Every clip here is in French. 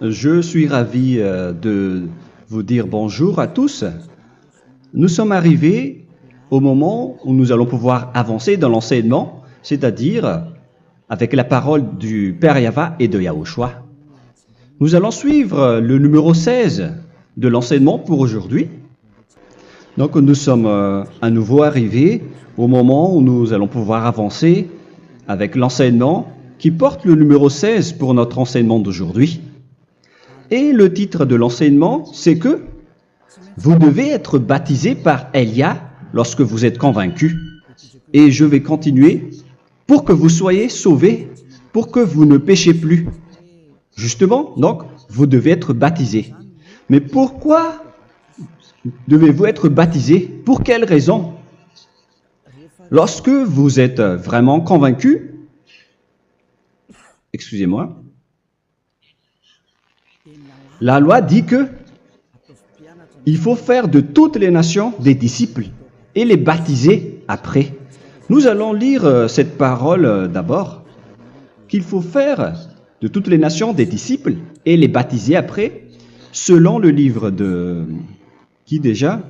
Je suis ravi de vous dire bonjour à tous. Nous sommes arrivés au moment où nous allons pouvoir avancer dans l'enseignement, c'est-à-dire avec la parole du Père Yava et de Yahushua. Nous allons suivre le numéro 16 de l'enseignement pour aujourd'hui. Donc nous sommes à nouveau arrivés au moment où nous allons pouvoir avancer avec l'enseignement qui porte le numéro 16 pour notre enseignement d'aujourd'hui. Et le titre de l'enseignement, c'est que vous devez être baptisé par Elia lorsque vous êtes convaincu. Et je vais continuer pour que vous soyez sauvés, pour que vous ne péchez plus. Justement, donc, vous devez être baptisé. Mais pourquoi devez-vous être baptisé? Pour quelle raison? Lorsque vous êtes vraiment convaincu, excusez-moi, la loi dit que il faut faire de toutes les nations des disciples et les baptiser après. Nous allons lire cette parole d'abord, qu'il faut faire de toutes les nations des disciples et les baptiser après, selon le livre de... Qui déjà?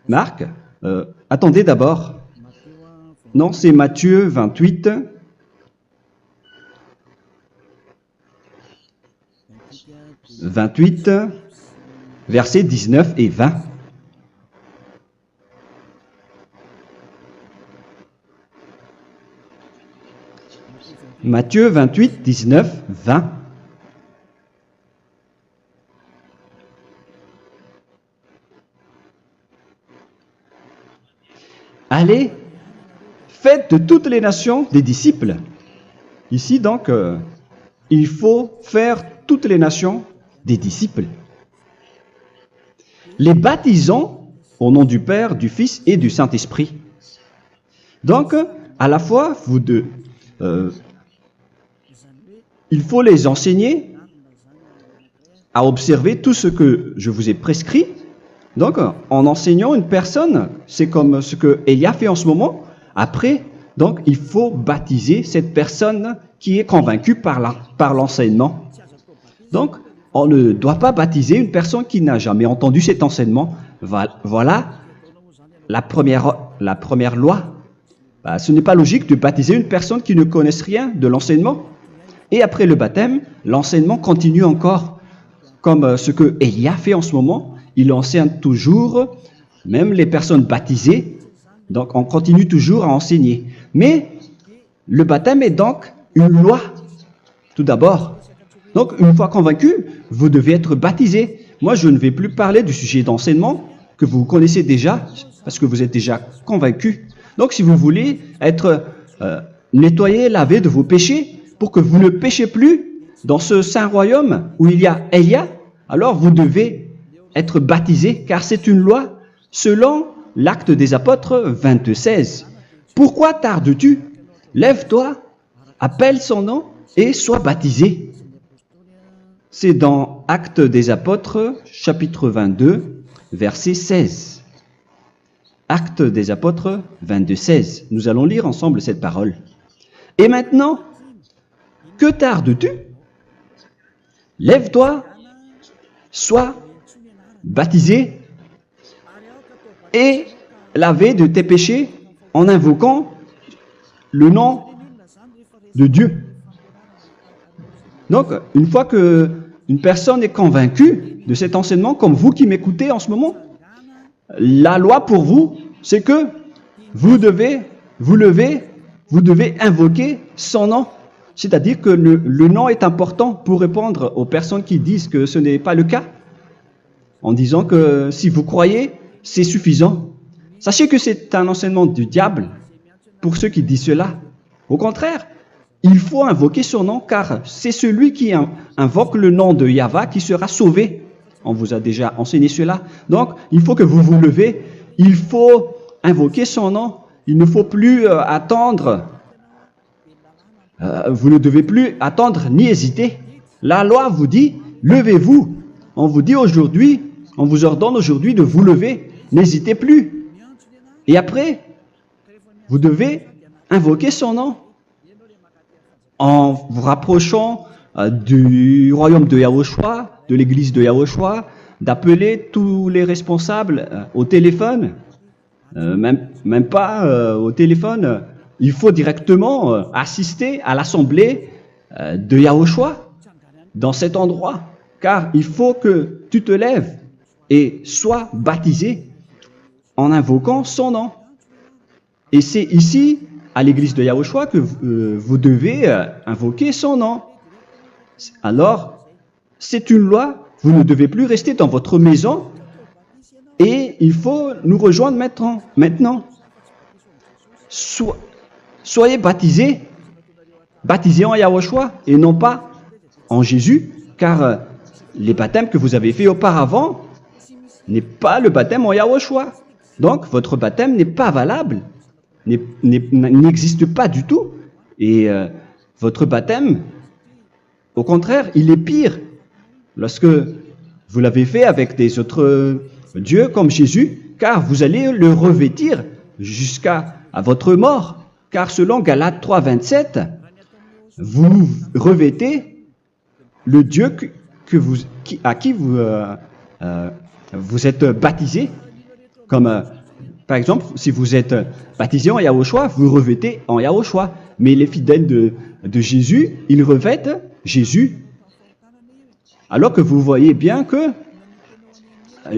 Marc. Attendez d'abord. Non, c'est Matthieu 28. Versets 19 et 20. Matthieu 28, 19, 20. Allez, faites de toutes les nations des disciples. Ici donc, il faut faire toutes les nations des disciples. Les baptisons au nom du Père, du Fils et du Saint-Esprit. Donc, à la fois, il faut les enseigner à observer tout ce que je vous ai prescrit. Donc, en enseignant une personne, c'est comme ce que Elia fait en ce moment. Après, donc, il faut baptiser cette personne qui est convaincue par l'enseignement. Donc, on ne doit pas baptiser une personne qui n'a jamais entendu cet enseignement. Voilà la première loi. Ce n'est pas logique de baptiser une personne qui ne connaisse rien de l'enseignement. Et après le baptême, l'enseignement continue encore, comme ce que Elia fait en ce moment. Il enseigne toujours, même les personnes baptisées. Donc, on continue toujours à enseigner. Mais le baptême est donc une loi, tout d'abord. Donc, une fois convaincu, vous devez être baptisé. Moi, je ne vais plus parler du sujet d'enseignement que vous connaissez déjà, parce que vous êtes déjà convaincu. Donc, si vous voulez être nettoyé, lavé de vos péchés, pour que vous ne péchez plus dans ce saint royaume où il y a Elia, alors vous devez être baptisé, car c'est une loi selon l'Acte des Apôtres 22:16. Pourquoi tardes-tu? Lève-toi, appelle son nom et sois baptisé. C'est dans Actes des Apôtres, chapitre 22, verset 16. Actes des Apôtres 22:16. Nous allons lire ensemble cette parole. Et maintenant, que tardes-tu? Lève-toi, sois baptisé et lavé de tes péchés en invoquant le nom de Dieu. Donc, une fois qu'une personne est convaincue de cet enseignement, comme vous qui m'écoutez en ce moment, la loi pour vous, c'est que vous devez invoquer son nom. C'est-à-dire que le nom est important pour répondre aux personnes qui disent que ce n'est pas le cas, en disant que si vous croyez, c'est suffisant. Sachez que c'est un enseignement du diable pour ceux qui disent cela. Au contraire, il faut invoquer son nom, car c'est celui qui invoque le nom de Yahva qui sera sauvé. On vous a déjà enseigné cela. Donc, il faut que vous vous levez, il faut invoquer son nom. Il ne faut plus attendre. Vous ne devez plus attendre ni hésiter. La loi vous dit, levez-vous. On vous dit aujourd'hui, on vous ordonne aujourd'hui de vous lever. N'hésitez plus. Et après, vous devez invoquer son nom en vous rapprochant du royaume de Yahushua, de l'église de Yahushua, d'appeler tous les responsables au téléphone, même pas au téléphone. Il faut directement assister à l'assemblée de Yahushua dans cet endroit, car il faut que tu te lèves et sois baptisé en invoquant son nom. Et c'est ici, à l'église de Yahushua, que vous devez invoquer son nom. Alors, c'est une loi, vous ne devez plus rester dans votre maison et il faut nous rejoindre maintenant. Soyez baptisés en Yahushua et non pas en Jésus, car les baptêmes que vous avez faits auparavant n'est pas le baptême en Yahushua. Donc, votre baptême n'est pas valable, n'existe pas du tout. Et votre baptême, au contraire, il est pire lorsque vous l'avez fait avec des autres dieux comme Jésus, car vous allez le revêtir jusqu'à votre mort. Car selon Galates 3, 27, vous revêtez le Dieu à qui vous êtes baptisé. Comme par exemple, si vous êtes baptisé en Yahushua, vous revêtez en Yahushua. Mais les fidèles de Jésus, ils revêtent Jésus. Alors que vous voyez bien que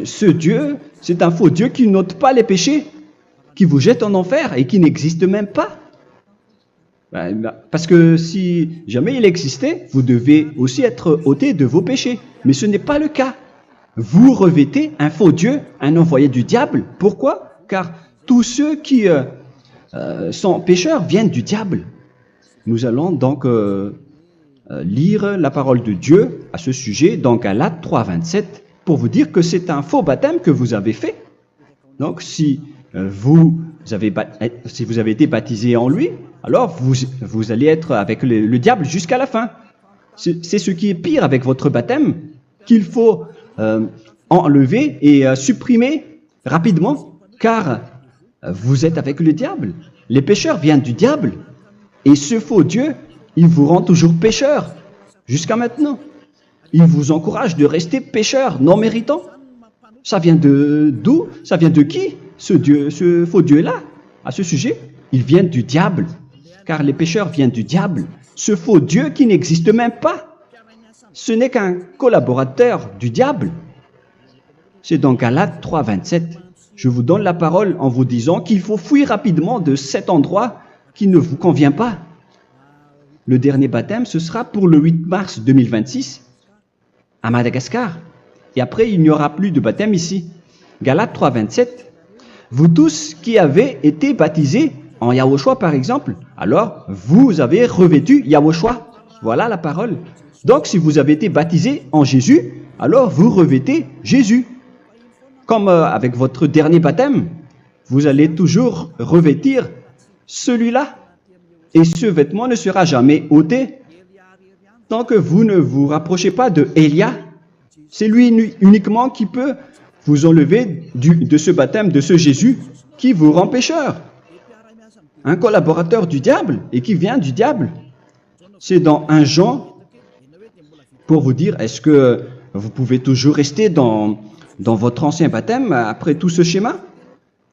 ce Dieu, c'est un faux Dieu qui n'ôte pas les péchés, qui vous jette en enfer et qui n'existe même pas. Parce que si jamais il existait, vous devez aussi être ôté de vos péchés. Mais ce n'est pas le cas. Vous revêtez un faux Dieu, un envoyé du diable. Pourquoi? Car tous ceux qui sont pécheurs viennent du diable. Nous allons donc lire la parole de Dieu à ce sujet dans Galates 3, 27 pour vous dire que c'est un faux baptême que vous avez fait. Donc si vous avez été baptisé en lui, alors vous allez être avec le diable jusqu'à la fin. C'est ce qui est pire avec votre baptême qu'il faut enlever et supprimer rapidement, car vous êtes avec le diable. Les pécheurs viennent du diable, et ce faux Dieu, il vous rend toujours pécheur jusqu'à maintenant. Il vous encourage de rester pécheur non méritant. Ça vient d'où? Ça vient de qui, ce faux Dieu-là? À ce sujet, ils viennent du diable, car les pécheurs viennent du diable. Ce faux Dieu qui n'existe même pas, ce n'est qu'un collaborateur du diable. C'est dans Galates 3, 27. Je vous donne la parole en vous disant qu'il faut fuir rapidement de cet endroit qui ne vous convient pas. Le dernier baptême, ce sera pour le 8 mars 2026 à Madagascar. Et après, il n'y aura plus de baptême ici. Galates 3, 27. Vous tous qui avez été baptisés en Yahushua, par exemple, alors vous avez revêtu Yahushua. Voilà la parole. Donc, si vous avez été baptisé en Jésus, alors vous revêtez Jésus. Comme avec votre dernier baptême, vous allez toujours revêtir celui-là. Et ce vêtement ne sera jamais ôté tant que vous ne vous rapprochez pas de Élia. C'est lui uniquement qui peut vous enlever de ce baptême, de ce Jésus qui vous rend pécheur. Un collaborateur du diable et qui vient du diable. C'est dans 1 Jean, pour vous dire, est-ce que vous pouvez toujours rester dans votre ancien baptême après tout ce schéma?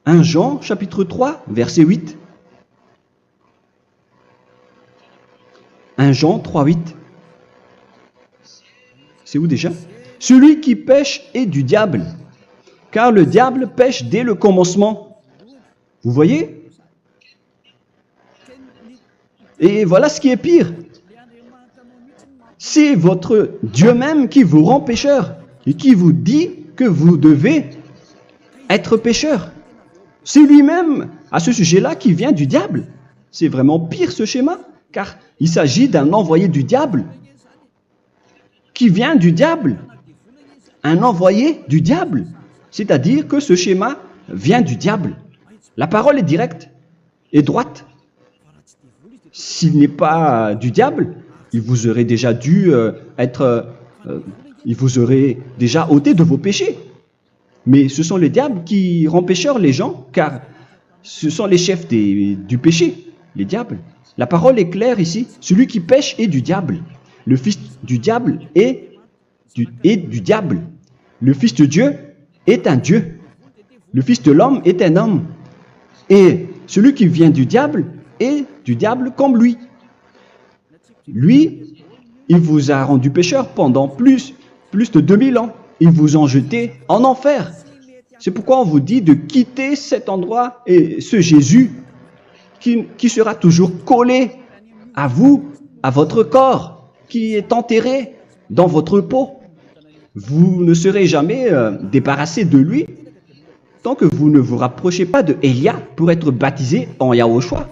1 Jean, chapitre 3, verset 8. 1 Jean 3, 8. C'est où déjà? Celui qui pêche est du diable, car le diable pêche dès le commencement. Vous voyez? Et voilà ce qui est pire. C'est votre Dieu même qui vous rend pécheur et qui vous dit que vous devez être pécheur. C'est lui-même, à ce sujet-là, qui vient du diable. C'est vraiment pire ce schéma, car il s'agit d'un envoyé du diable qui vient du diable. Un envoyé du diable. C'est-à-dire que ce schéma vient du diable. La parole est directe et droite. S'il n'est pas du diable, il vous aurait déjà il vous aurait déjà ôté de vos péchés. Mais ce sont les diables qui rendent pécheurs les gens, car ce sont les chefs du péché, les diables. La parole est claire ici. Celui qui pêche est du diable. le fils du diable est du diable. Le fils de Dieu est un Dieu. Le fils de l'homme est un homme. Et celui qui vient du diable est du diable comme lui. Lui, il vous a rendu pécheur pendant plus de 2000 ans. Il vous a jeté en enfer. C'est pourquoi on vous dit de quitter cet endroit et ce Jésus qui sera toujours collé à vous, à votre corps, qui est enterré dans votre peau. Vous ne serez jamais débarrassé de lui tant que vous ne vous rapprochez pas de Élia pour être baptisé en Yahushua,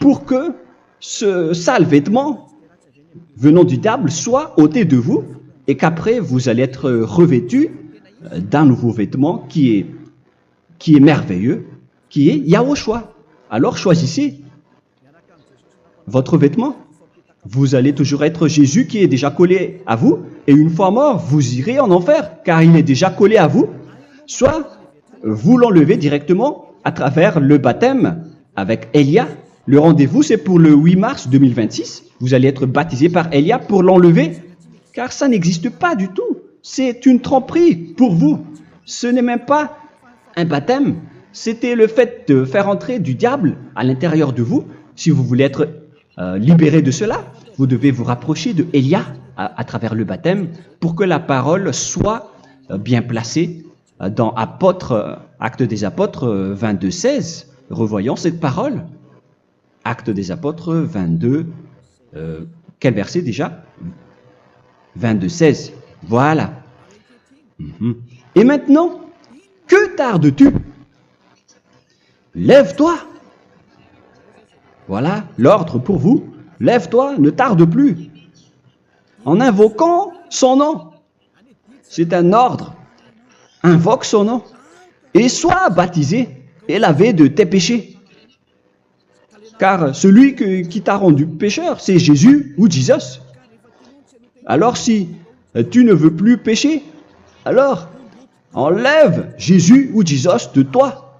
pour que ce sale vêtement venant du diable soit ôté de vous et qu'après vous allez être revêtu d'un nouveau vêtement qui est merveilleux, qui est Yahushua. Alors choisissez votre vêtement. Vous allez toujours être Jésus qui est déjà collé à vous, et une fois mort, vous irez en enfer, car il est déjà collé à vous. Soit vous l'enlevez directement à travers le baptême avec Élia. Le rendez-vous, c'est pour le 8 mars 2026. Vous allez être baptisé par Élia pour l'enlever, car ça n'existe pas du tout. C'est une tromperie pour vous. Ce n'est même pas un baptême. C'était le fait de faire entrer du diable à l'intérieur de vous. Si vous voulez être libéré de cela, vous devez vous rapprocher de Élia à travers le baptême pour que la parole soit bien placée dans Actes des Apôtres 22, 16. Revoyons cette parole. Actes des Apôtres 22, quel verset déjà? 22, 16. Voilà. Et maintenant, que tardes-tu? Lève-toi. Voilà l'ordre pour vous. Lève-toi, ne tarde plus. En invoquant son nom. C'est un ordre. Invoque son nom. Et sois baptisé et lavé de tes péchés. Car celui qui t'a rendu pécheur, c'est Jésus ou Jesus. Alors si tu ne veux plus pécher, alors enlève Jésus ou Jesus de toi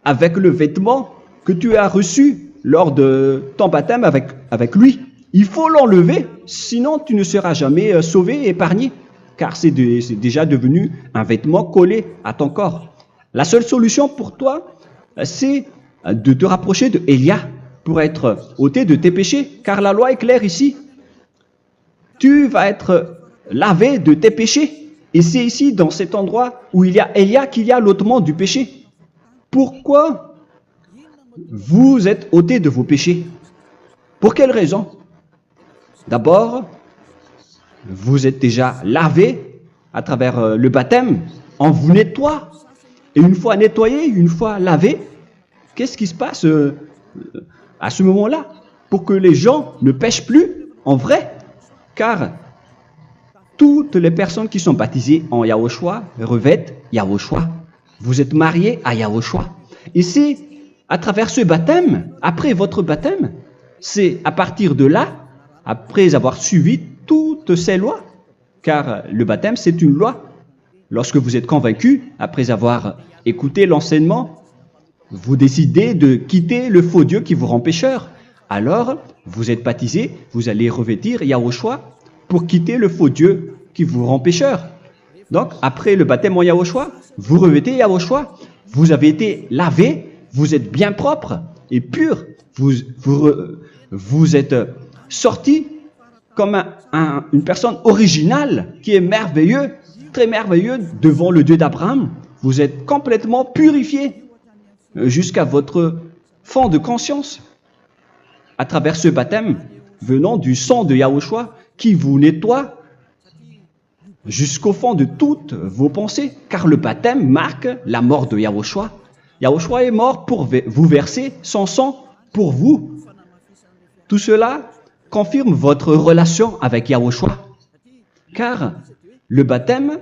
avec le vêtement que tu as reçu lors de ton baptême avec lui. Il faut l'enlever, sinon tu ne seras jamais sauvé, épargné, car c'est déjà devenu un vêtement collé à ton corps. La seule solution pour toi, c'est de te rapprocher de Élia pour être ôté de tes péchés, car la loi est claire ici. Tu vas être lavé de tes péchés. Et c'est ici, dans cet endroit où il y a Élia, qu'il y a l'ôtement du péché. Pourquoi vous êtes ôté de vos péchés? Pour quelle raison? D'abord, vous êtes déjà lavé à travers le baptême. On vous nettoie. Et une fois nettoyé, une fois lavé, qu'est-ce qui se passe à ce moment-là? Pour que les gens ne pêchent plus en vrai. Car toutes les personnes qui sont baptisées en Yahushua revêtent Yahushua. Vous êtes mariés à Yahushua. Et c'est à travers ce baptême, après votre baptême, c'est à partir de là, après avoir suivi toutes ces lois, car le baptême c'est une loi. Lorsque vous êtes convaincu, après avoir écouté l'enseignement, vous décidez de quitter le faux Dieu qui vous rend pécheur. Alors, vous êtes baptisé, vous allez revêtir Yahushua pour quitter le faux Dieu qui vous rend pécheur. Donc, après le baptême en Yahushua, vous revêtez Yahushua, vous avez été lavé, vous êtes bien propre et pur, vous êtes sorti comme une personne originale qui est merveilleux, très merveilleux devant le Dieu d'Abraham. Vous êtes complètement purifié jusqu'à votre fond de conscience à travers ce baptême venant du sang de Yahushua qui vous nettoie jusqu'au fond de toutes vos pensées, car le baptême marque la mort de Yahushua. Yahushua est mort pour vous verser son sang pour vous. Tout cela confirme votre relation avec Yahushua, car le baptême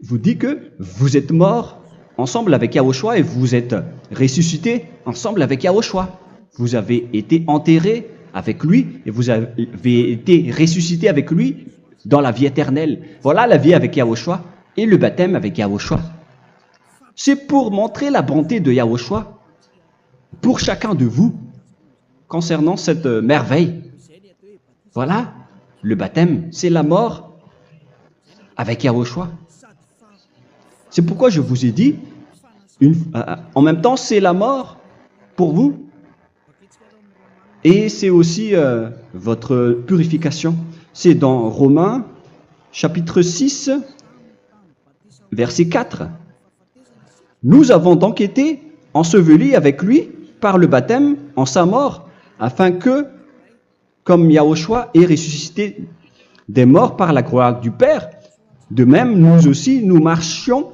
vous dit que vous êtes mort ensemble avec Yahushua et vous êtes ressuscité ensemble avec Yahushua. Vous avez été enterré avec lui et vous avez été ressuscité avec lui dans la vie éternelle. Voilà la vie avec Yahushua et le baptême avec Yahushua. C'est pour montrer la bonté de Yahushua pour chacun de vous concernant cette merveille. Voilà le baptême, c'est la mort avec Yahushua. C'est pourquoi je vous ai dit, en même temps, c'est la mort pour vous et c'est aussi votre purification. C'est dans Romains chapitre 6, verset 4. Nous avons donc été ensevelis avec lui par le baptême en sa mort, afin que, comme Yahushua est ressuscité des morts par la gloire du Père, de même nous aussi nous marchions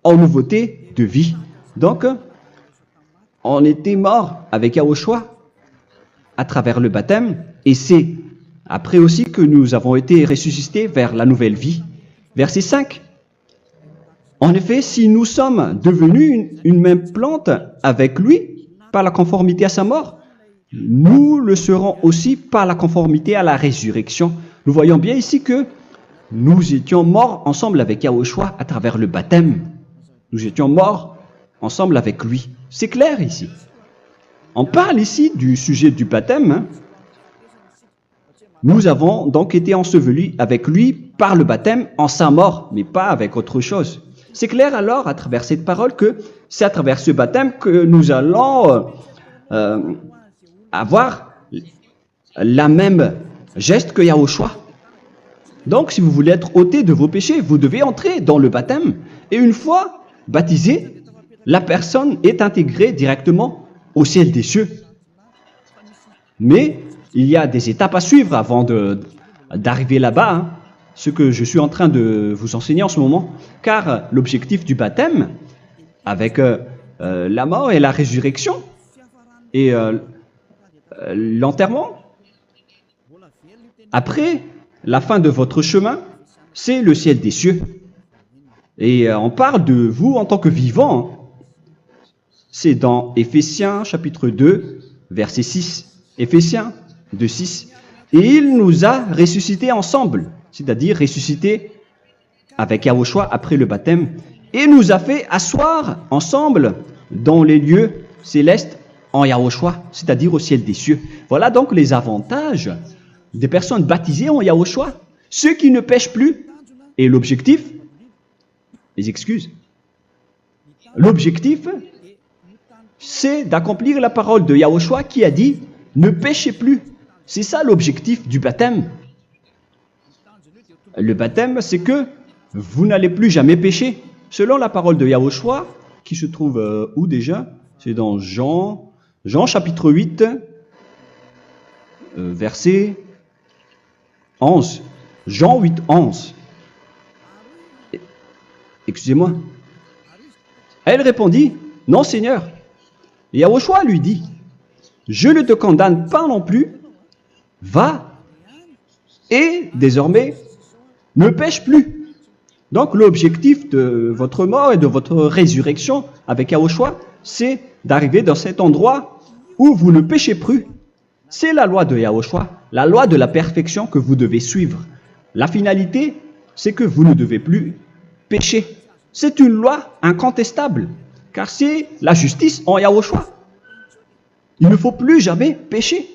en nouveauté de vie. Donc, on était morts avec Yahushua à travers le baptême, et c'est après aussi que nous avons été ressuscités vers la nouvelle vie. Verset 5. En effet, si nous sommes devenus une même plante avec lui par la conformité à sa mort, nous le serons aussi par la conformité à la résurrection. Nous voyons bien ici que nous étions morts ensemble avec Yahushua à travers le baptême. Nous étions morts ensemble avec lui. C'est clair ici. On parle ici du sujet du baptême. Nous avons donc été ensevelis avec lui par le baptême en sa mort, mais pas avec autre chose. C'est clair alors à travers cette parole que c'est à travers ce baptême que nous allons avoir la même geste que Yahushua. Donc si vous voulez être ôté de vos péchés, vous devez entrer dans le baptême. Et une fois baptisé, la personne est intégrée directement au ciel des cieux. Mais il y a des étapes à suivre avant d'arriver là-bas, hein, ce que je suis en train de vous enseigner en ce moment, car l'objectif du baptême, avec la mort et la résurrection, et l'enterrement, après la fin de votre chemin, c'est le ciel des cieux. Et on parle de vous en tant que vivant. C'est dans Éphésiens chapitre 2, verset 6. Éphésiens 2, 6. Et il nous a ressuscités ensemble, c'est-à-dire ressuscités avec Yahushua après le baptême, et nous a fait asseoir ensemble dans les lieux célestes en Yahushua, c'est-à-dire au ciel des cieux. Voilà donc les avantages des personnes baptisées en Yahushua, ceux qui ne pêchent plus. Et l'objectif, les excuses, l'objectif, c'est d'accomplir la parole de Yahushua qui a dit « Ne péchez plus ». C'est ça l'objectif du baptême. Le baptême, c'est que vous n'allez plus jamais pécher. Selon la parole de Yahushua, qui se trouve où déjà? C'est dans Jean chapitre 8, verset 11. Jean 8, 11. Excusez-moi. Elle répondit, « Non, Seigneur. » Et Yahushua lui dit, « Je ne te condamne pas non plus. Va et désormais ne pêche plus. » Donc l'objectif de votre mort et de votre résurrection avec Yahushua, c'est d'arriver dans cet endroit où vous ne péchez plus. C'est la loi de Yahushua, la loi de la perfection que vous devez suivre. La finalité, c'est que vous ne devez plus pécher. C'est une loi incontestable, car c'est la justice en Yahushua. Il ne faut plus jamais pécher.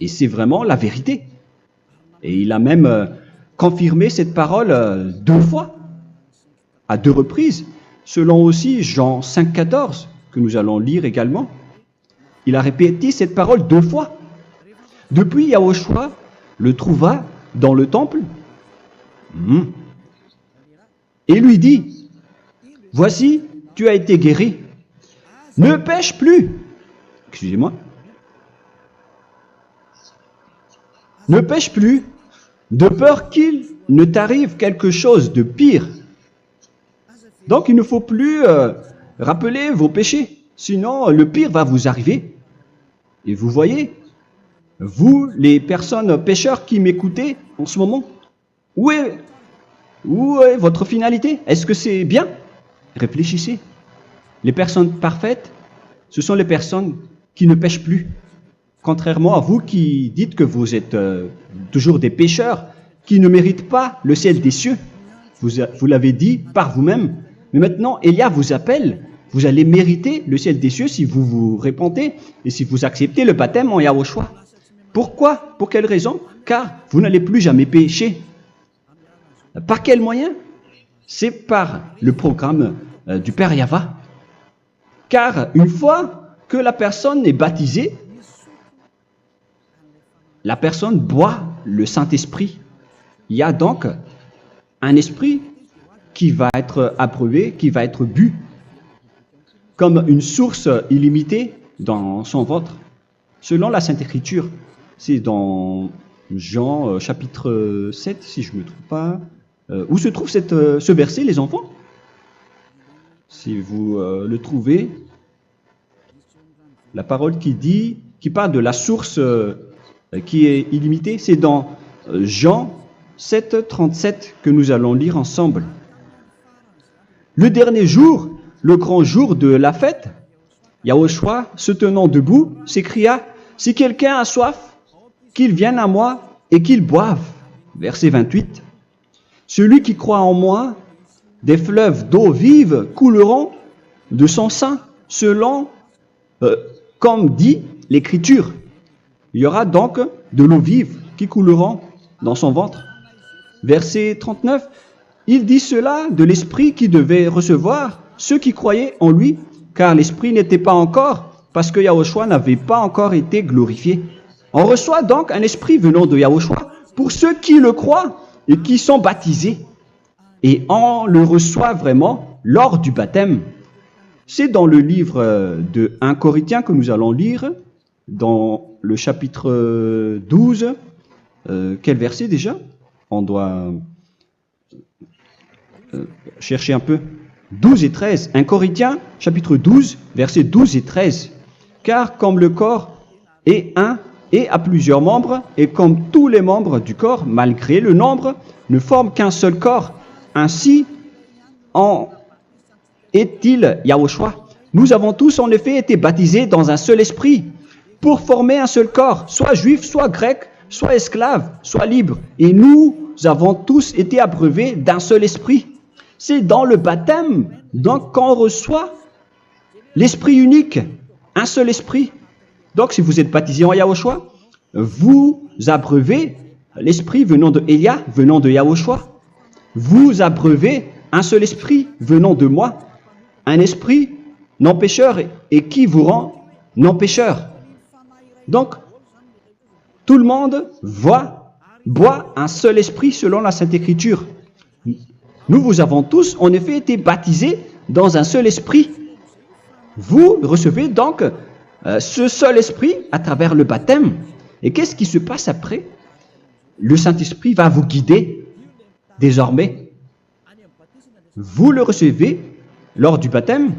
Et c'est vraiment la vérité. Et il a même confirmé cette parole 2 fois, à 2 reprises, selon aussi Jean 5, 14, que nous allons lire également. Il a répété cette parole 2 fois. Depuis, Yahushua le trouva dans le temple et lui dit, « Voici, tu as été guéri. Ne pêche plus. » Excusez-moi. Ne pêche plus, de peur qu'il ne t'arrive quelque chose de pire. Donc il ne faut plus rappeler vos péchés, sinon le pire va vous arriver. Et vous voyez, vous les personnes pécheurs qui m'écoutez en ce moment, où est votre finalité? Est-ce que c'est bien? Réfléchissez. Les personnes parfaites, ce sont les personnes qui ne pêchent plus. Contrairement à vous qui dites que vous êtes toujours des pécheurs qui ne méritent pas le ciel des cieux. Vous l'avez dit par vous-même. Mais maintenant, Élia vous appelle. Vous allez mériter le ciel des cieux si vous vous repentez et si vous acceptez le baptême en Yahushua. Pourquoi? Pour quelle raison? car vous n'allez plus jamais pécher. Par quel moyen? C'est par le programme du Père Yahva. Car une fois que la personne est baptisée, la personne boit le Saint-Esprit. Il y a donc un esprit qui va être approuvé, qui va être bu, comme une source illimitée dans son ventre, selon la Sainte Écriture. C'est dans Jean chapitre 7, si je ne me trompe pas. Où se trouve ce verset, les enfants? Si vous le trouvez, la parole qui parle de la source qui est illimitée, c'est dans Jean 7, 37 que nous allons lire ensemble. Le dernier jour, le grand jour de la fête, Yahushua, se tenant debout, s'écria, « Si quelqu'un a soif, qu'il vienne à moi et qu'il boive. » Verset 28. « Celui qui croit en moi, des fleuves d'eau vive couleront de son sein, selon, comme dit l'Écriture. » Il y aura donc de l'eau vive qui couleront dans son ventre. Verset 39. Il dit cela de l'Esprit qui devait recevoir ceux qui croyaient en lui, car l'Esprit n'était pas encore, parce que Yahushua n'avait pas encore été glorifié. On reçoit donc un Esprit venant de Yahushua pour ceux qui le croient et qui sont baptisés. Et on le reçoit vraiment lors du baptême. C'est dans le livre de 1 Corinthiens que nous allons lire, dans le chapitre 12. Quel verset déjà? On doit chercher un peu. 12 et 13. 1 Corinthiens, chapitre 12, versets 12 et 13. Car comme le corps est un et a plusieurs membres, et comme tous les membres du corps, malgré le nombre, ne forment qu'un seul corps, ainsi en est-il Yahushua. Nous avons tous en effet été baptisés dans un seul esprit, pour former un seul corps, soit juif, soit grec, soit esclave, soit libre. Et nous avons tous été abreuvés d'un seul esprit. C'est dans le baptême, donc, qu'on reçoit l'esprit unique, un seul esprit. Donc, si vous êtes baptisé en Yahushua, vous abreuvez l'esprit venant de Elia, venant de Yahushua. Vous abreuvez un seul esprit venant de moi, un esprit non pécheur et qui vous rend non pécheur. Donc, tout le monde boit un seul esprit selon la Sainte Écriture. Nous avons tous en effet été baptisés dans un seul esprit. Vous recevez donc ce seul esprit à travers le baptême. Et qu'est-ce qui se passe après? Le Saint-Esprit va vous guider désormais. Vous le recevez lors du baptême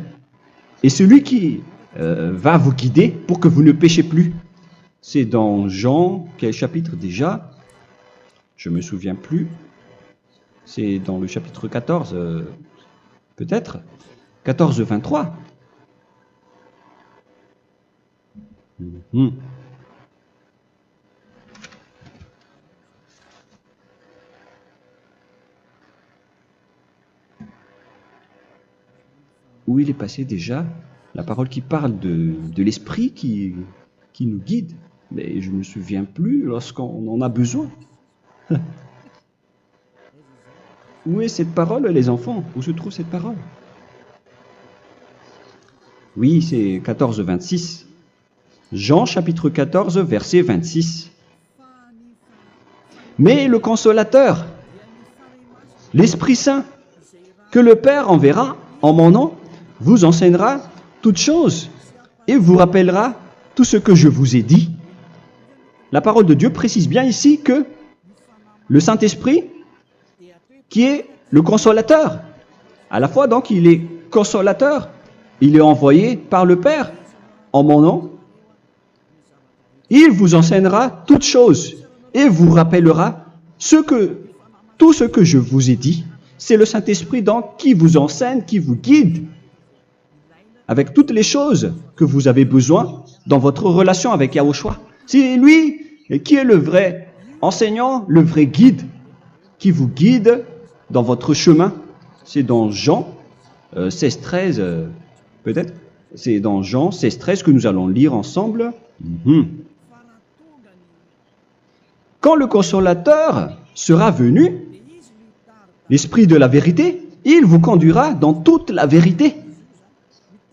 et celui qui va vous guider pour que vous ne péchez plus. C'est dans Jean, quel chapitre déjà? Je ne me souviens plus. C'est dans le chapitre 14, peut-être. 14, 23. Où il est passé déjà? La parole qui parle de l'esprit qui nous guide. Mais je ne me souviens plus lorsqu'on en a besoin. Où est cette parole, les enfants? Où se trouve cette parole? Oui, c'est 14, 26. Jean chapitre 14, verset 26. Mais le consolateur, l'Esprit Saint, que le Père enverra en mon nom, vous enseignera toutes choses et vous rappellera tout ce que je vous ai dit. La parole de Dieu précise bien ici que le Saint-Esprit, qui est le consolateur, à la fois donc il est consolateur, il est envoyé par le Père en mon nom, il vous enseignera toutes choses et vous rappellera tout ce que je vous ai dit. C'est le Saint-Esprit donc qui vous enseigne, qui vous guide avec toutes les choses que vous avez besoin dans votre relation avec Yahushua. C'est lui qui est le vrai enseignant, le vrai guide, qui vous guide dans votre chemin. C'est dans Jean 16, 13, peut-être. C'est dans Jean 16, 13 que nous allons lire ensemble. quand le consolateur sera venu, l'Esprit de la vérité, il vous conduira dans toute la vérité.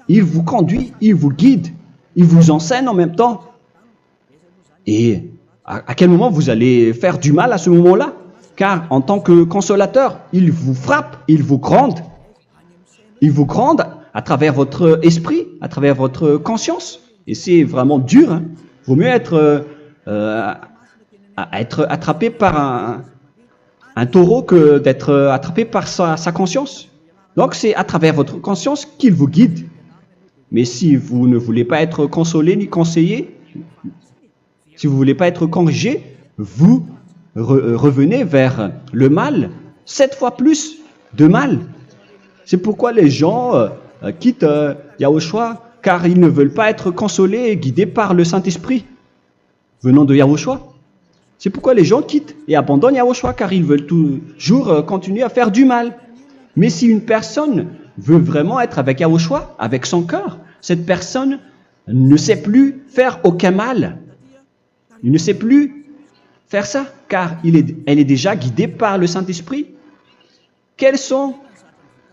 Il vous conduit, il vous guide, il vous enseigne en même temps. Et à quel moment vous allez faire du mal à ce moment-là? Car en tant que consolateur, il vous frappe, il vous gronde. Il vous gronde à travers votre esprit, à travers votre conscience. Et c'est vraiment dur. Hein. Vaut mieux être attrapé par un taureau que d'être attrapé par sa conscience. Donc c'est à travers votre conscience qu'il vous guide. Mais si vous ne voulez pas être consolé ni conseillé, si vous ne voulez pas être corrigé, vous revenez vers le mal, 7 fois plus de mal. C'est pourquoi les gens quittent Yahushua, car ils ne veulent pas être consolés et guidés par le Saint-Esprit venant de Yahushua. C'est pourquoi les gens quittent et abandonnent Yahushua, car ils veulent toujours continuer à faire du mal. Mais si une personne veut vraiment être avec Yahushua, avec son cœur, cette personne ne sait plus faire aucun mal. Il ne sait plus faire ça, car elle est déjà guidée par le Saint-Esprit. Quels sont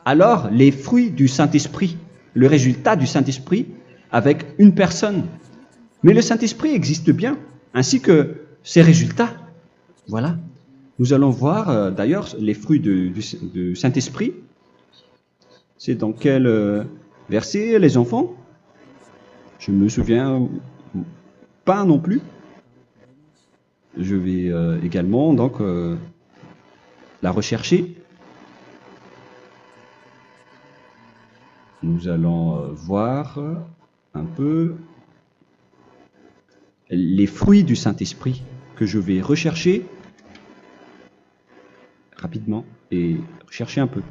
alors les fruits du Saint-Esprit, le résultat du Saint-Esprit avec une personne? Mais le Saint-Esprit existe bien, ainsi que ses résultats. Voilà. Nous allons voir d'ailleurs les fruits du Saint-Esprit. C'est dans quel verset, les enfants? Je ne me souviens pas non plus. Je vais également donc la rechercher. Nous allons voir un peu les fruits du Saint-Esprit que je vais rechercher rapidement et chercher un peu.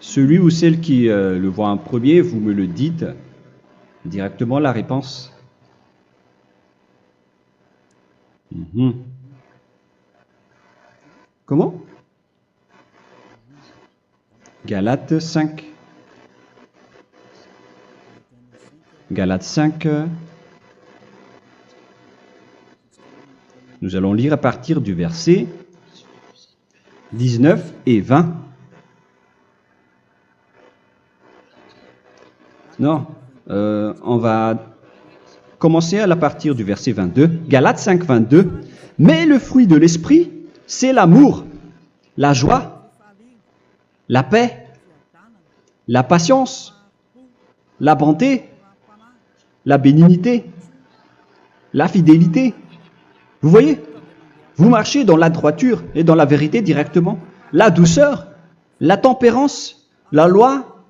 Celui ou celle qui le voit en premier, vous me le dites directement la réponse. Comment? Galates 5. Galates 5. Nous allons lire à partir du verset 19 et 20. Non, on va commencer à partir du verset 22. Galates 5, 22. Mais le fruit de l'esprit, c'est l'amour, la joie, la paix, la patience, la bonté, la bénignité, la fidélité. Vous voyez? Vous marchez dans la droiture et dans la vérité directement. La douceur, la tempérance, la loi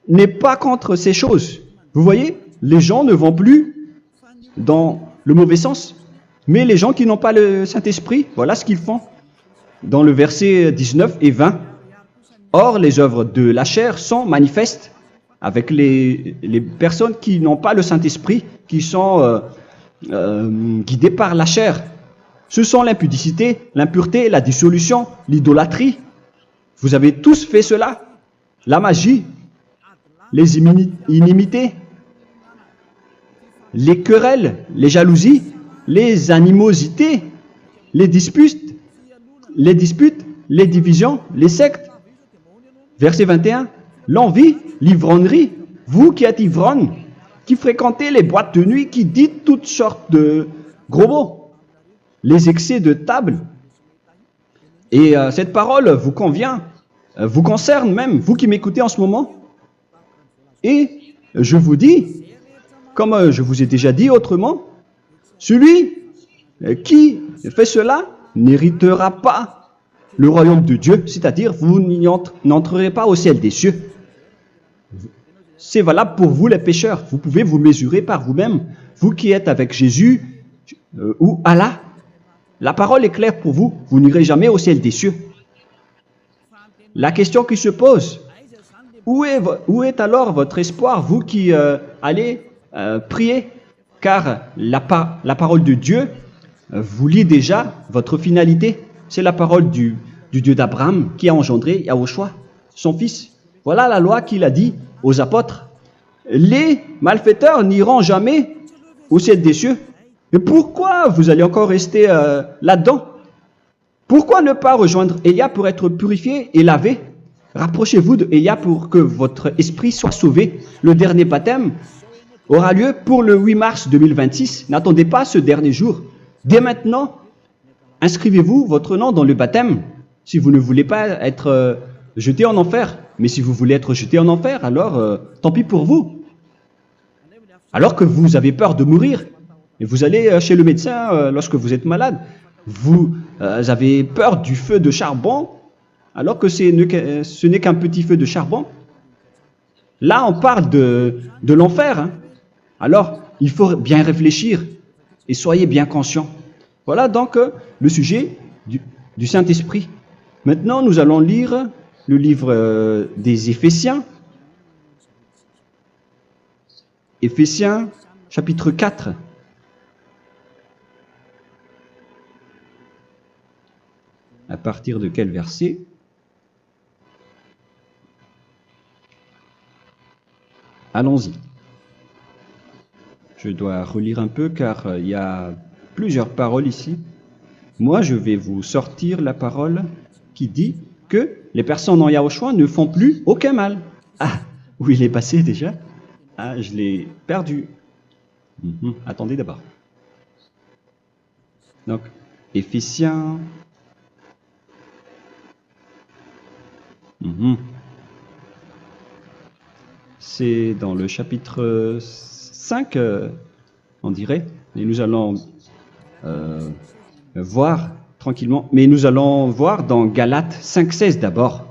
n'est pas contre ces choses. Vous voyez? Les gens ne vont plus dans le mauvais sens. Mais les gens qui n'ont pas le Saint-Esprit, voilà ce qu'ils font. Dans le verset 19 et 20. Or, les œuvres de la chair sont manifestes avec les personnes qui n'ont pas le Saint-Esprit, qui sont guidées par la chair. Ce sont l'impudicité, l'impureté, la dissolution, l'idolâtrie. Vous avez tous fait cela. La magie, les inimités, les querelles, les jalousies, les animosités, les disputes, les divisions, les sectes. Verset 21, l'envie, l'ivrognerie, vous qui êtes ivrognes, qui fréquentez les boîtes de nuit, qui dites toutes sortes de gros mots, les excès de table. Et cette parole vous convient, vous concerne même, vous qui m'écoutez en ce moment. Et je vous dis, comme je vous ai déjà dit autrement, celui qui fait cela n'héritera pas le royaume de Dieu, c'est-à-dire vous n'entrerez pas au ciel des cieux. C'est valable pour vous les pécheurs. Vous pouvez vous mesurer par vous-même, vous qui êtes avec Jésus ou Allah. La parole est claire pour vous, vous n'irez jamais au ciel des cieux. La question qui se pose, où est alors votre espoir, vous qui allez prier? Car la parole de Dieu vous lit déjà votre finalité. C'est la parole du Dieu d'Abraham qui a engendré Yahushua, son fils. Voilà la loi qu'il a dit aux apôtres. Les malfaiteurs n'iront jamais au ciel des cieux. Mais pourquoi vous allez encore rester là-dedans? Pourquoi ne pas rejoindre Élia pour être purifié et lavé? Rapprochez-vous de Élia pour que votre esprit soit sauvé. Le dernier baptême aura lieu pour le 8 mars 2026. N'attendez pas ce dernier jour. Dès maintenant, inscrivez-vous votre nom dans le baptême si vous ne voulez pas être jeté en enfer. Mais si vous voulez être jeté en enfer, alors tant pis pour vous. Alors que vous avez peur de mourir, et vous allez chez le médecin lorsque vous êtes malade, vous avez peur du feu de charbon, alors que ce n'est qu'un petit feu de charbon. Là, on parle de l'enfer. Hein. Alors, il faut bien réfléchir et soyez bien conscients. Voilà donc le sujet du Saint-Esprit. Maintenant, nous allons lire le livre des Éphésiens. Éphésiens, chapitre 4. À partir de quel verset? Allons-y. Je dois relire un peu car il y a plusieurs paroles ici. Moi, je vais vous sortir la parole qui dit que les personnes en Yahushua ne font plus aucun mal. Ah, où il est passé déjà? Ah, je l'ai perdu. Attendez d'abord. Donc, Éphésiens. C'est dans le chapitre 5, on dirait. Et nous allons voir tranquillement. Mais nous allons voir dans Galates 5,16 d'abord.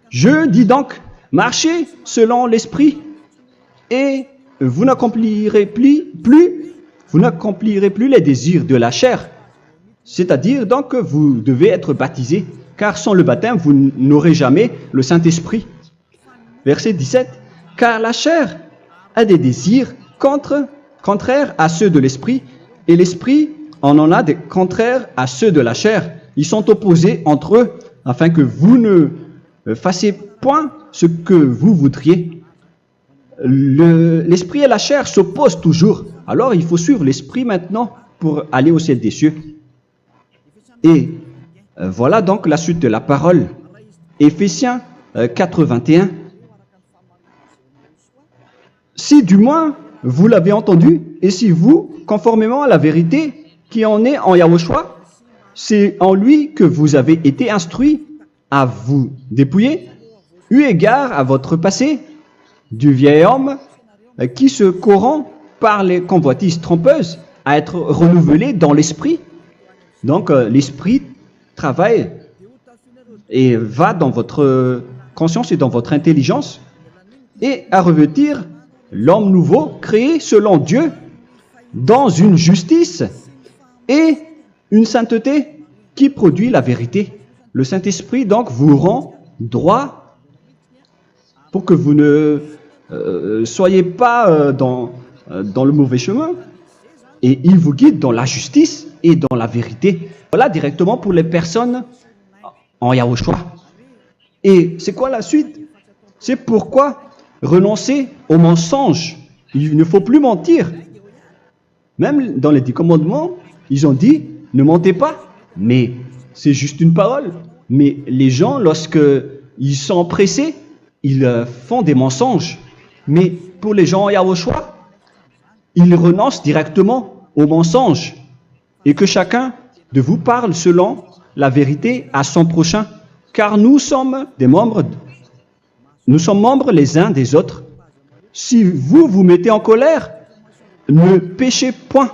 Je dis donc, marchez selon l'esprit et vous n'accomplirez plus les désirs de la chair. C'est-à-dire donc que vous devez être baptisé, car sans le baptême, vous n'aurez jamais le Saint-Esprit. Verset 17. Car la chair a des désirs contraires à ceux de l'esprit, et l'esprit en a des contraires à ceux de la chair. Ils sont opposés entre eux, afin que vous ne fassiez point ce que vous voudriez. L'esprit et la chair s'opposent toujours. Alors il faut suivre l'esprit maintenant pour aller au ciel des cieux. Et voilà donc la suite de la parole. Éphésiens 4:21. Si du moins vous l'avez entendu, et si vous, conformément à la vérité qui en est en Yahushua, c'est en lui que vous avez été instruits à vous dépouiller, eu égard à votre passé, du vieil homme qui se corrompt par les convoitises trompeuses, à être renouvelé dans l'esprit. Donc l'esprit travaille et va dans votre conscience et dans votre intelligence et à revêtir l'homme nouveau créé selon Dieu dans une justice et une sainteté qui produit la vérité. Le Saint-Esprit donc vous rend droit pour que vous ne soyez pas dans le mauvais chemin et il vous guide dans la justice et dans la vérité. Voilà directement pour les personnes en Yahushua. Et c'est quoi la suite? C'est pourquoi renoncer au mensonge. Il ne faut plus mentir. Même dans les 10 commandements, ils ont dit ne mentez pas. Mais c'est juste une parole. Mais les gens, lorsqu'ils sont pressés, ils font des mensonges. Mais pour les gens en Yahushua, ils renoncent directement au mensonge. Et que chacun de vous parle selon la vérité à son prochain. Car nous sommes membres les uns des autres. Si vous vous mettez en colère, ne péchez point.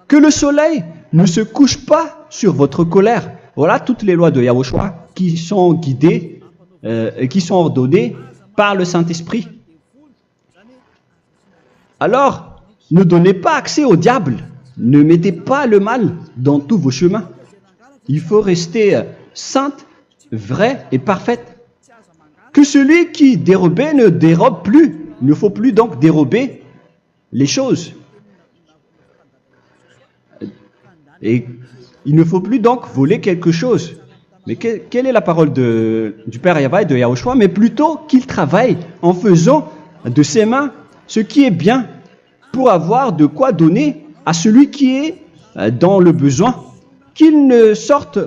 Que le soleil ne se couche pas sur votre colère. Voilà toutes les lois de Yahushua qui sont guidées, qui sont ordonnées par le Saint-Esprit. Alors, ne donnez pas accès au diable. Ne mettez pas le mal dans tous vos chemins. Il faut rester sainte, vraie et parfaite. Que celui qui dérobait ne dérobe plus. Il ne faut plus donc dérober les choses. Et il ne faut plus donc voler quelque chose. Mais quelle est la parole du Père Yahweh et de Yahushua? Mais plutôt qu'il travaille en faisant de ses mains ce qui est bien pour avoir de quoi donner à celui qui est dans le besoin. Qu'il ne sorte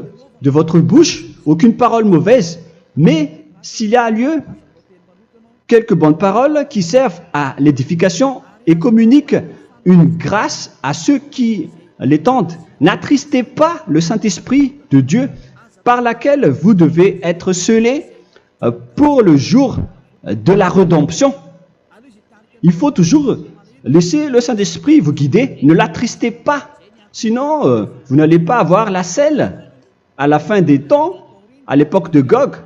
de votre bouche aucune parole mauvaise, mais s'il y a lieu, quelques bonnes paroles qui servent à l'édification et communiquent une grâce à ceux qui l'étendent. N'attristez pas le Saint-Esprit de Dieu par laquelle vous devez être scellés pour le jour de la rédemption. Il faut toujours laisser le Saint-Esprit vous guider, ne l'attristez pas, sinon vous n'allez pas avoir la selle. À la fin des temps, à l'époque de Gog,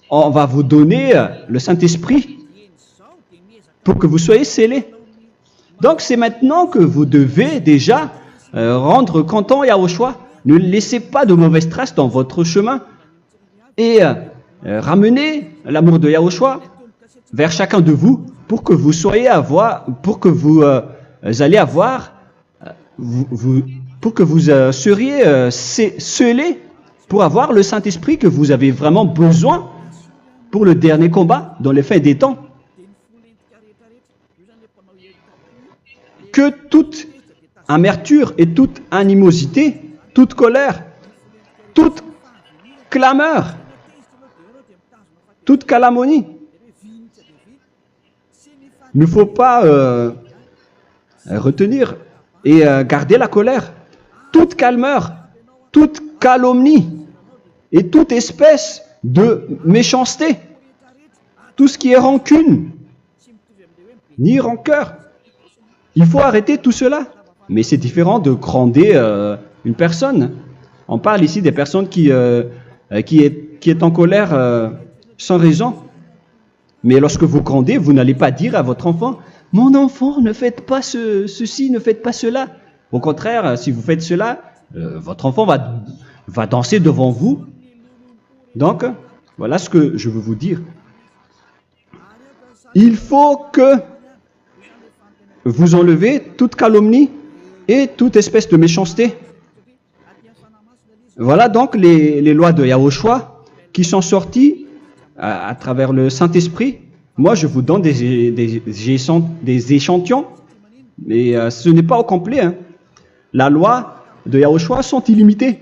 on va vous donner le Saint-Esprit pour que vous soyez scellés. Donc c'est maintenant que vous devez déjà rendre content Yahushua. Ne laissez pas de mauvaises traces dans votre chemin et ramenez l'amour de Yahushua vers chacun de vous pour que vous soyez pour que vous seriez scellés pour avoir le Saint-Esprit que vous avez vraiment besoin pour le dernier combat dans les fins des temps. Que toute amertume et toute animosité, toute colère, toute clameur, toute calomnie, il ne faut pas retenir et garder la colère. Toute calmeur, toute calomnie et toute espèce de méchanceté, tout ce qui est rancune, ni rancœur. Il faut arrêter tout cela. Mais c'est différent de gronder une personne. On parle ici des personnes qui est en colère sans raison. Mais lorsque vous grondez, vous n'allez pas dire à votre enfant « Mon enfant, ne faites pas ceci, ne faites pas cela ». Au contraire, si vous faites cela, votre enfant va danser devant vous. Donc, voilà ce que je veux vous dire. Il faut que vous enlevez toute calomnie et toute espèce de méchanceté. Voilà donc les lois de Yahushua qui sont sorties à travers le Saint-Esprit. Moi, je vous donne des échantillons, mais ce n'est pas au complet. Hein. La loi de Yahushua sont illimitées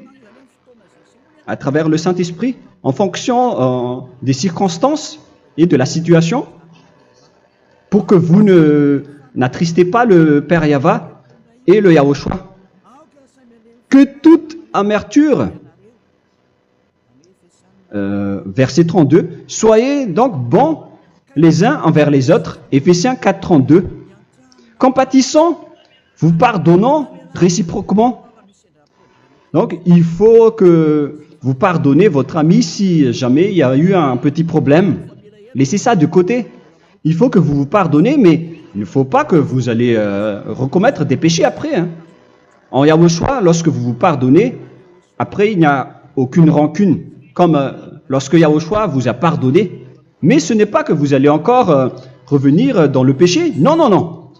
à travers le Saint-Esprit en fonction des circonstances et de la situation pour que vous n'attristez pas le Père Yahva et le Yahushua. Que toute amertume, verset 32, soyez donc bons les uns envers les autres, Éphésiens 4, 32. Compatissant, vous pardonnant réciproquement. Donc, il faut que vous pardonnez votre ami si jamais il y a eu un petit problème. Laissez ça de côté. Il faut que vous vous pardonnez, mais il ne faut pas que vous allez recommettre des péchés après. Hein. En Yahushua, lorsque vous vous pardonnez, après il n'y a aucune rancune, comme lorsque Yahushua vous a pardonné. Mais ce n'est pas que vous allez encore revenir dans le péché. Non, non, non.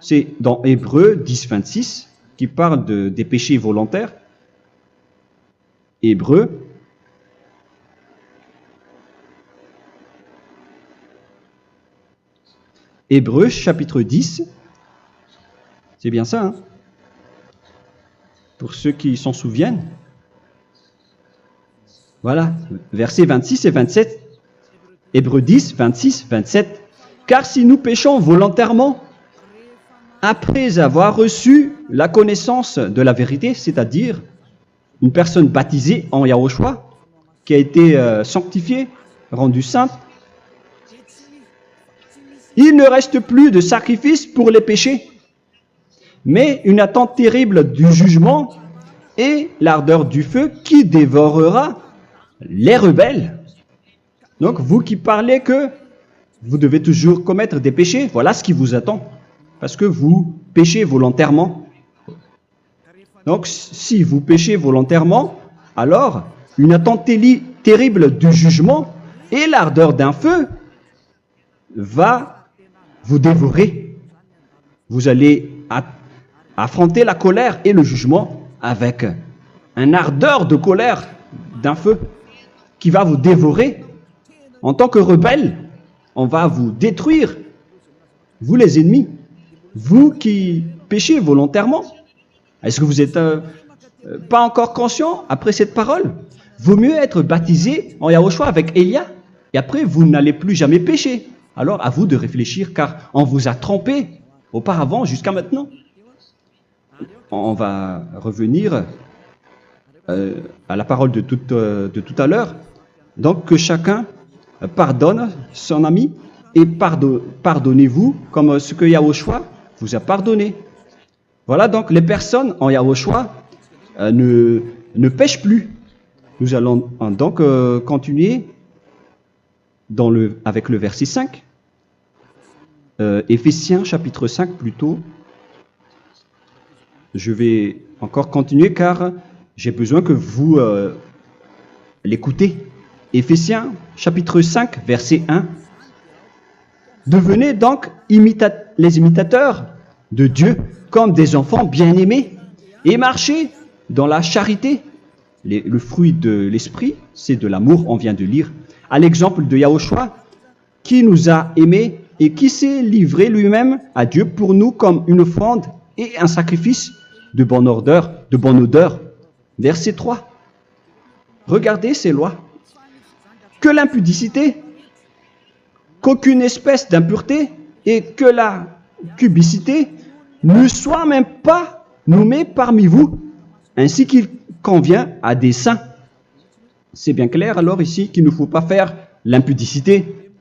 C'est dans Hébreux 10, 26 qui parle des péchés volontaires. Hébreux. Hébreux chapitre 10. C'est bien ça, hein? Pour ceux qui s'en souviennent. Voilà, versets 26 et 27. Hébreux 10, 26, 27. Car si nous péchons volontairement, après avoir reçu la connaissance de la vérité, c'est-à-dire une personne baptisée en Yahushua, qui a été sanctifiée, rendue sainte, il ne reste plus de sacrifice pour les péchés, mais une attente terrible du jugement et l'ardeur du feu qui dévorera les rebelles. Donc, vous qui parlez que vous devez toujours commettre des péchés, voilà ce qui vous attend, parce que vous péchez volontairement. Donc, si vous péchez volontairement, alors une attente terrible du jugement et l'ardeur d'un feu va vous dévorer. Vous allez affronter la colère et le jugement avec une ardeur de colère d'un feu qui va vous dévorer en tant que rebelle, on va vous détruire, vous les ennemis, vous qui péchez volontairement. Est-ce que vous n'êtes pas encore conscient après cette parole? Vaut mieux être baptisé en Yahushua avec Elia, et après vous n'allez plus jamais pécher. Alors à vous de réfléchir, car on vous a trompé auparavant jusqu'à maintenant. On va revenir à la parole de tout à l'heure. Donc que chacun pardonne son ami et pardonnez-vous comme ce que Yahushua vous a pardonné. Voilà donc les personnes en Yahushua ne pêchent plus. Nous allons donc continuer avec le verset 5. Éphésiens chapitre 5 plutôt. Je vais encore continuer car j'ai besoin que vous l'écoutez. Éphésiens chapitre 5 verset 1. Devenez donc les imitateurs de Dieu comme des enfants bien-aimés et marchez dans la charité. Le fruit de l'esprit, c'est de l'amour, on vient de lire, à l'exemple de Yahushua qui nous a aimés et qui s'est livré lui-même à Dieu pour nous comme une offrande et un sacrifice de bonne odeur. Verset 3. Regardez ces lois. Que l'impudicité, qu'aucune espèce d'impureté et que la cubicité ne soit même pas nommée parmi vous, ainsi qu'il convient à des saints. C'est bien clair alors ici qu'il ne faut pas faire l'impudicité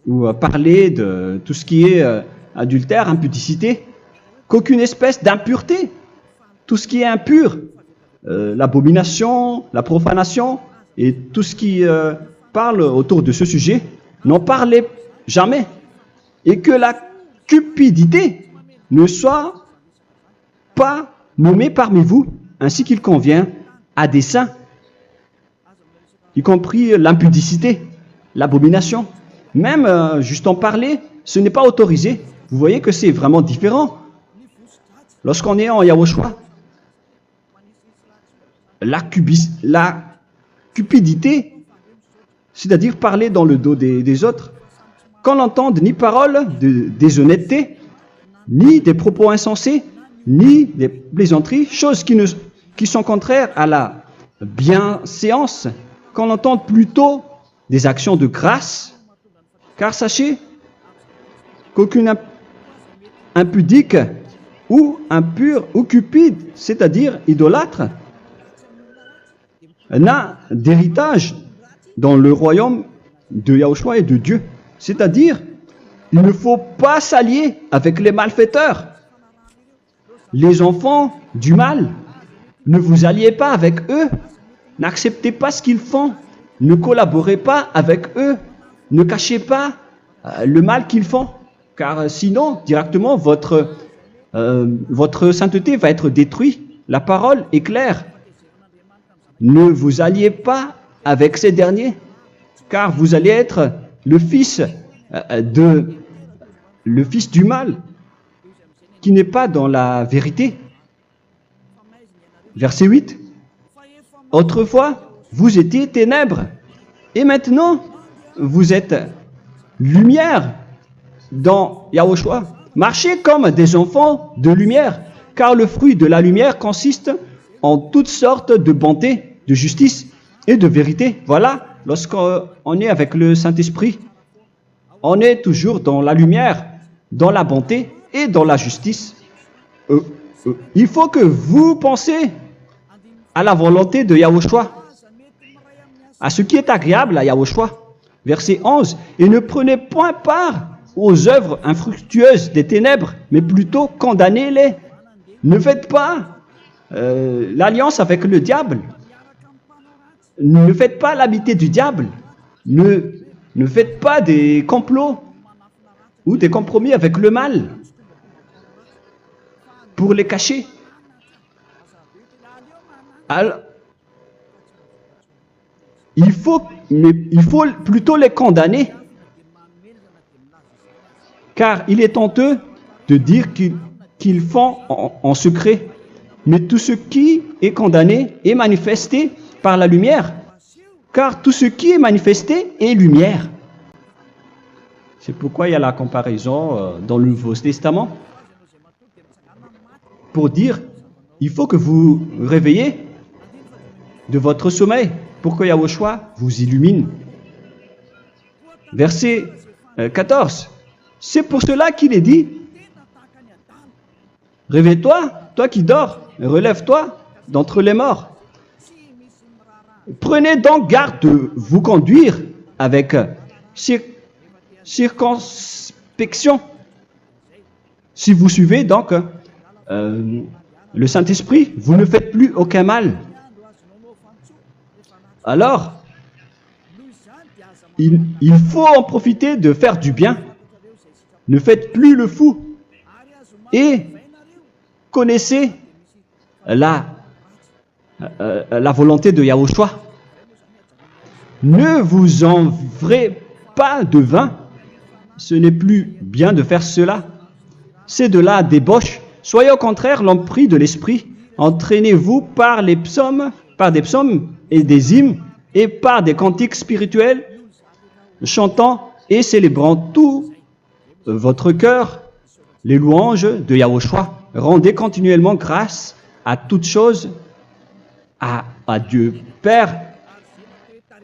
ou parler de tout ce qui est adultère, impudicité, qu'aucune espèce d'impureté, tout ce qui est impur, l'abomination, la profanation et tout ce qui parle autour de ce sujet, n'en parlez jamais. Et que la cupidité ne soit pas nommée parmi vous, ainsi qu'il convient à des saints, y compris l'impudicité, l'abomination. Même juste en parler, ce n'est pas autorisé. Vous voyez que c'est vraiment différent. Lorsqu'on est en Yahushua, la cupidité, c'est-à-dire parler dans le dos des autres, qu'on n'entende ni parole de déshonnêteté, ni des propos insensés, ni des plaisanteries, choses qui sont contraires à la bienséance, qu'on entende plutôt des actions de grâce, car sachez qu'aucune impudique ou impure ou cupide, c'est-à-dire idolâtre, n'a d'héritage dans le royaume de Yahushua et de Dieu. C'est-à-dire, il ne faut pas s'allier avec les malfaiteurs. Les enfants du mal, ne vous alliez pas avec eux. N'acceptez pas ce qu'ils font. Ne collaborez pas avec eux. Ne cachez pas le mal qu'ils font. Car sinon, directement, votre sainteté va être détruite. La parole est claire. Ne vous alliez pas avec ces derniers, car vous allez être le fils du mal, qui n'est pas dans la vérité. Verset 8. Autrefois, vous étiez ténèbres, et maintenant, vous êtes lumière dans Yahushua. Marchez comme des enfants de lumière, car le fruit de la lumière consiste en toutes sortes de bonté, de justice et de vérité. Voilà, lorsqu'on est avec le Saint-Esprit, on est toujours dans la lumière, dans la bonté et dans la justice. Il faut que vous pensiez à la volonté de Yahushua, à ce qui est agréable à Yahushua. Verset 11. Et ne prenez point part aux œuvres infructueuses des ténèbres, mais plutôt condamnez-les. Ne faites pas l'alliance avec le diable. Ne faites pas l'amitié du diable. Ne faites pas des complots ou des compromis avec le mal pour les cacher. Alors, il faut plutôt les condamner, car il est honteux de dire qu'ils font en secret. Mais tout ce qui est condamné est manifesté par la lumière, car tout ce qui est manifesté est lumière. C'est pourquoi il y a la comparaison dans le Nouveau Testament pour dire, il faut que vous réveillez de votre sommeil pour que Yahushua vous illumine. Verset 14. C'est pour cela qu'il est dit, réveille-toi, toi qui dors, relève-toi d'entre les morts. Prenez donc garde de vous conduire avec circonspection. Si vous suivez donc le Saint-Esprit, vous ne faites plus aucun mal. Alors, il faut en profiter de faire du bien. Ne faites plus le fou. Et connaissez la volonté de Yahushua. Ne vous envrez pas de vin. Ce n'est plus bien de faire cela. C'est de la débauche. Soyez au contraire l'empris de l'esprit. Entraînez-vous par des psaumes et des hymnes et par des cantiques spirituels, chantant et célébrant tout votre cœur les louanges de Yahushua. Rendez continuellement grâce à toutes choses à Dieu Père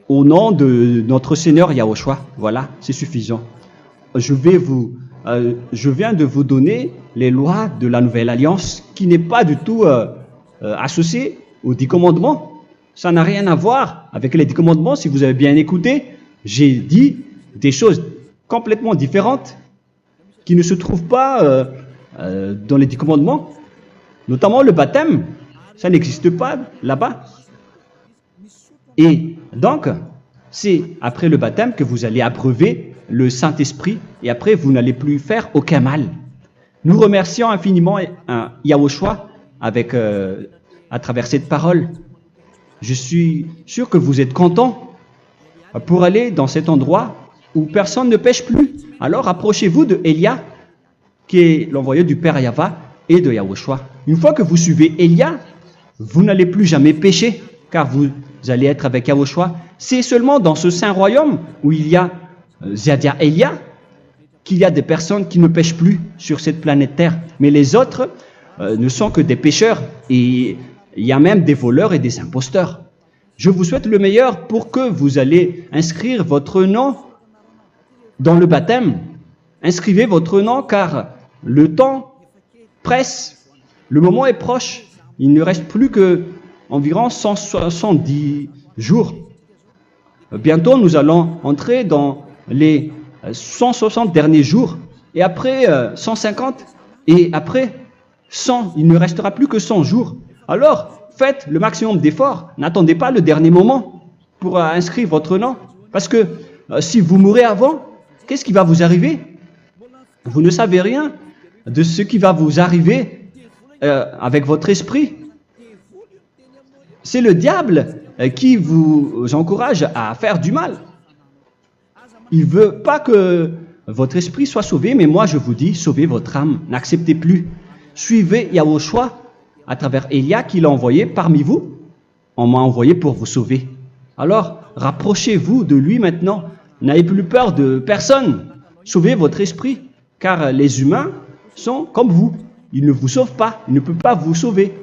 au nom de notre Seigneur Yahushua. Voilà, c'est suffisant. Je viens de vous donner les lois de la Nouvelle Alliance qui n'est pas du tout associée aux 10 commandements. Ça n'a rien à voir avec les 10 commandements. Si vous avez bien écouté, j'ai dit des choses complètement différentes qui ne se trouvent pas dans les 10 commandements. Notamment le baptême, ça n'existe pas là-bas. Et donc, c'est après le baptême que vous allez abreuver le Saint-Esprit et après vous n'allez plus faire aucun mal. Nous remercions infiniment Yahushua à travers cette parole. Je suis sûr que vous êtes contents pour aller dans cet endroit où personne ne pêche plus. Alors approchez-vous de Élia, qui est l'envoyé du Père Yahva et de Yahushua. Une fois que vous suivez Élia, vous n'allez plus jamais pécher, car vous allez être avec Yahushua. C'est seulement dans ce saint royaume où il y a Ziadia Elia qu'il y a des personnes qui ne pêchent plus sur cette planète Terre. Mais les autres ne sont que des pécheurs et il y a même des voleurs et des imposteurs. Je vous souhaite le meilleur pour que vous allez inscrire votre nom dans le baptême. Inscrivez votre nom car le temps presse, le moment est proche. Il ne reste plus que environ 170 jours. Bientôt, nous allons entrer dans les 160 derniers jours, et après 150, et après 100. Il ne restera plus que 100 jours. Alors, faites le maximum d'efforts. N'attendez pas le dernier moment pour inscrire votre nom. Parce que si vous mourrez avant, qu'est-ce qui va vous arriver? Vous ne savez rien de ce qui va vous arriver avec votre esprit. C'est le diable qui vous encourage à faire du mal. Il ne veut pas que votre esprit soit sauvé, mais moi je vous dis, sauvez votre âme, n'acceptez plus. Suivez Yahushua à travers Élia qu'il a envoyé parmi vous. On m'a envoyé pour vous sauver. Alors, rapprochez-vous de lui maintenant. N'ayez plus peur de personne. Sauvez votre esprit, car les humains sont comme vous. Ils ne vous sauvent pas, ils ne peuvent pas vous sauver.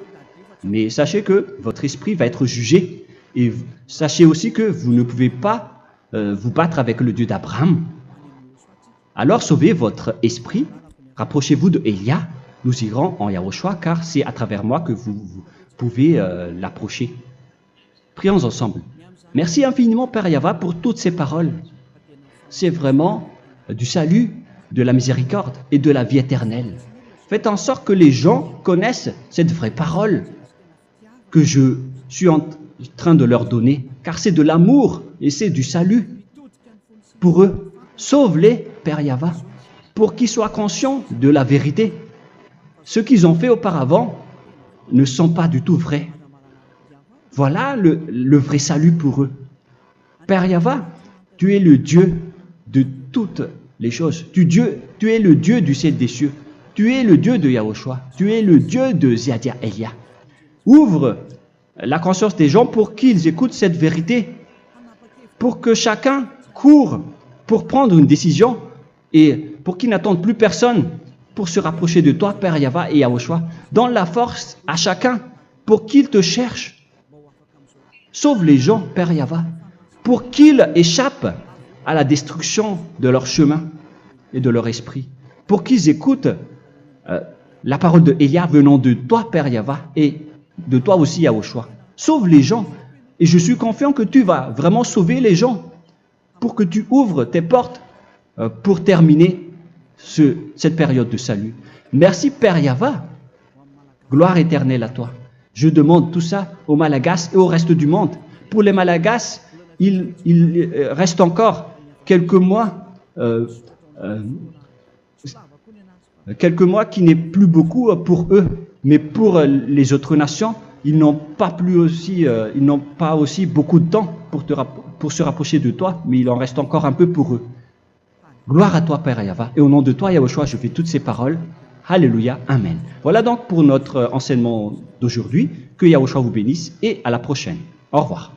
Mais sachez que votre esprit va être jugé. Et sachez aussi que vous ne pouvez pas vous battre avec le Dieu d'Abraham. Alors sauvez votre esprit, rapprochez-vous de Élia, nous irons en Yahushua, car c'est à travers moi que vous pouvez l'approcher. Prions ensemble. Merci infiniment, Père Yahva, pour toutes ces paroles. C'est vraiment du salut, de la miséricorde et de la vie éternelle. Faites en sorte que les gens connaissent cette vraie parole que je suis en train de leur donner, car c'est de l'amour et c'est du salut pour eux. Sauve-les, Père Yahva, pour qu'ils soient conscients de la vérité. Ce qu'ils ont fait auparavant ne sont pas du tout vrais. Voilà le vrai salut pour eux. Père Yahva, tu es le Dieu de toutes les choses. Tu es le Dieu du ciel des cieux. Tu es le Dieu de Yahushua. Tu es le Dieu de Ziadia Elia. Ouvre la conscience des gens pour qu'ils écoutent cette vérité, pour que chacun court pour prendre une décision et pour qu'ils n'attendent plus personne pour se rapprocher de toi, Père Yahweh et Yahushua. Donne la force à chacun pour qu'il te cherche. Sauve les gens, Père Yahweh, pour qu'ils échappent à la destruction de leur chemin et de leur esprit, pour qu'ils écoutent la parole de Élia venant de toi, Père Yahweh, et de toi aussi, Yahushua. Sauve les gens, et je suis confiant que tu vas vraiment sauver les gens, pour que tu ouvres tes portes pour terminer cette période de salut. Merci, Père Yahweh. Gloire éternelle à toi. Je demande tout ça aux Malagasy et au reste du monde. Pour les Malagasy, il reste encore quelques mois qui n'est plus beaucoup pour eux, mais pour les autres nations, ils n'ont pas aussi beaucoup de temps pour se rapprocher de toi, mais il en reste encore un peu pour eux. Gloire à toi, Père Yahweh, et au nom de toi, Yahushua, je fais toutes ces paroles. Alléluia, Amen. Voilà donc pour notre enseignement d'aujourd'hui. Que Yahushua vous bénisse et à la prochaine. Au revoir.